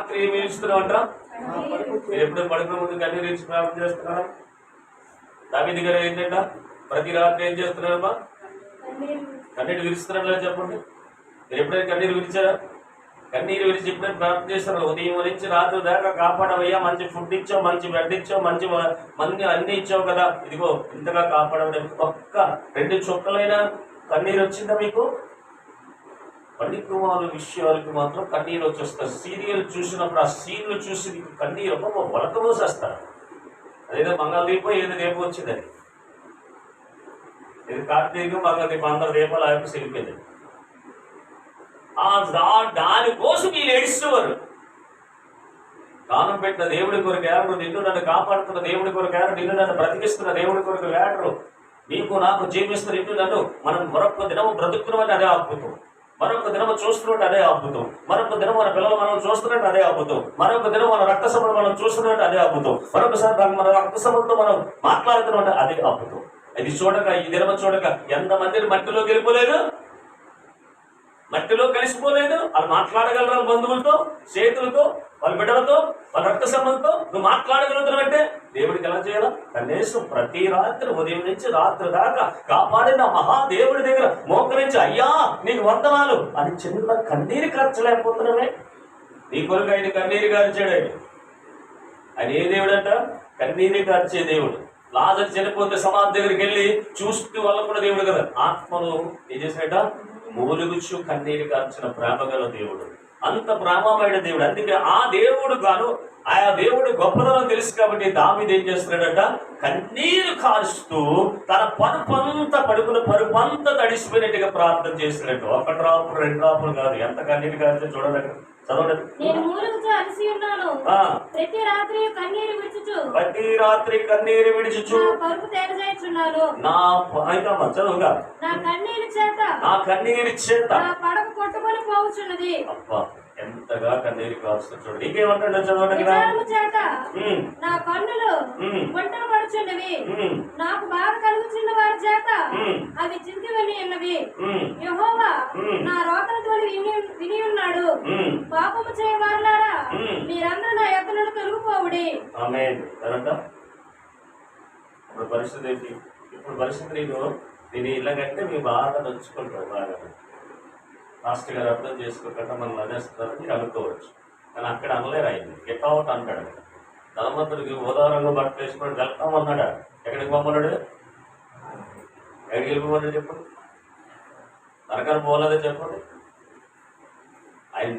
రాత్రి ఏమి ఏడుస్తున్నావు అంటారా? మీరు ఎప్పుడు పడుకునే ముందు కన్నీరు విడిచి ప్రార్థన చేస్తున్నారా? దావీదు గారు ఏంటంట ప్రతి రాత్రి ఏం చేస్తున్నారమ్మా? కన్నీరు విరుస్తున్నారా చెప్పండి. మీరు ఎప్పుడైనా కన్నీరు విరిచారా? కన్నీరు విరిచి ఎప్పుడైనా ప్రార్థన చేస్తారు? ఉదయం నుంచి రాత్రి దాకా కాపాడవయ్యా, మంచి ఫుడ్ ఇచ్చావు, మంచి బెడ్ ఇచ్చావు, మంచి అన్ని ఇచ్చావు కదా, ఇదిగో ఇంతగా కాపాడవడం. ఒక్క 2 చుక్కలైనా కన్నీరు వచ్చిందా మీకు? పనికిమాల విషయాలకు మాత్రం కన్నీరు వచ్చేస్తారు. సీరియల్ చూసినప్పుడు ఆ సీన్లు చూసి కన్నీరు వలక పోసేస్తారు. అదేదో మంగళదీపం ఏదో దీపం వచ్చిందని, ఇది కార్తీకం మంగళదీపం, అందరు దీపాలు ఆపి సిరిపోయింది. దానికోసం వీళ్ళు ఏడుస్తున్నారు. దానం పెట్టిన దేవుడి కొరకు ఏడరు, నిన్ను నన్ను కాపాడుతున్న దేవుడి కొరకు ఏడరు, నిన్ను నన్ను బ్రతికిస్తున్న దేవుడి కొరకు ఏడరు, నీకు నాకు జీవిస్తున్న నిన్ను నన్ను మనం మరొక దినము బ్రతుకుతున్నామని అదే అద్భుతం, మరొక దినము చూస్తున్నట్టు అదే అద్భుతం, మరొక దినం మన పిల్లలు మనం చూస్తున్నట్టు అదే అద్భుతం, మరొక దినం మన రక్త సంబంధం మనం చూస్తున్నట్టు అదే అద్భుతం, మరొకసారి మన రక్త సంబంధంతో మనం మాట్లాడుతున్నట్టు అదే అద్భుతం. ఇది చూడక, ఈ దినము చూడక ఎంతమందిని మట్టిలో గెలిపోలేదు, మట్టిలో కలిసిపోలేదు. వాళ్ళు మాట్లాడగలరు వాళ్ళ బంధువులతో, చేతులతో, వాళ్ళ బిడ్డలతో, వాళ్ళ రక్త సంబంధంతో. నువ్వు మాట్లాడగలుగుతున్నావు అంటే దేవుడికి ఎలా చేయాలా? కనీసం ప్రతి రాత్రి ఉదయం నుంచి రాత్రి దాకా కాపాడిన మహాదేవుడి దగ్గర మోకరించి అయ్యా నీకు వందనాలు అని చిన్న కన్నీరు కార్చలేకపోతున్నామే. నీ కొరకు ఆయన కన్నీరు కార్చాడు. ఆయన ఏ దేవుడు అంట? కన్నీరు కార్చే దేవుడు. లాజరు చనిపోతే సమాధి దగ్గరికి వెళ్ళి చూస్తూ వల్ల కూడా దేవుడు కదా, ఆత్మను ఏం చేశాడ? మూలుగుచ్చు కన్నీరు కార్చిన ప్రేమగల దేవుడు, అంత ప్రేమమైన దేవుడు. అందుకే ఆ దేవుడు గాను ఆయా దేవుడు గొప్పదనం తెలుసు కాబట్టి దావీదు ఏం చేస్తున్నాడట? కన్నీరు కారుస్తూ తన పరుపంతా తడిసిపోయినట్టుగా ప్రార్థన చేస్తున్నాడు. 1 డ్రాపు 2 డ్రాపులు కాదు, ఎంత కన్నీరు కారితే చూడలేదు. చదవండి. ప్రతి రాత్రి కన్నీరు విడిచుచు నా చదువుగా నా కన్నీరు చేత పడక కొట్టుకొని పోవచ్చున్నది. అబ్బా ఎంతగా కన్నీరు కాల్స్తుంది చూడండి. ఇంకేమంటాడు చదవండి. నా కన్నులు గుంటలు పడుచున్నవి, నాకు బాధ కలుగుచున్న వారి చేత అవి చింతివని ఉన్నవి. యెహోవా నా రోదన ధ్వని విని ఉన్నాడు. పాపము చేయవారులారా మీరందరూ నా యొద్ద నుండి తొలగిపోవుడి. ఆమేన్. ఇప్పుడు పరిస్థితి ఏంటి? ఇప్పుడు పరిస్థితి నేను ఇలాగంటే మీ బాధ నొచ్చుకుంటారు బాగా. మాస్టర్ గారు అర్థం చేసుకోకుండా మనం అనేస్తారని మీరు అనుకోవచ్చు, కానీ అక్కడ అనలేరు. ఆయన గెట్ అవుట్ అంటాడు. ధనవంతుడికి ఉదాహరణగా బట్టలు వేసుకొని వెళ్తామన్నాడు. ఎక్కడికి పంపన్నాడు? ఎక్కడికి వెళ్ళిపోమన్నాడు చెప్పండి? నరకాన్ని పోలేదే చెప్పండి. ఆయన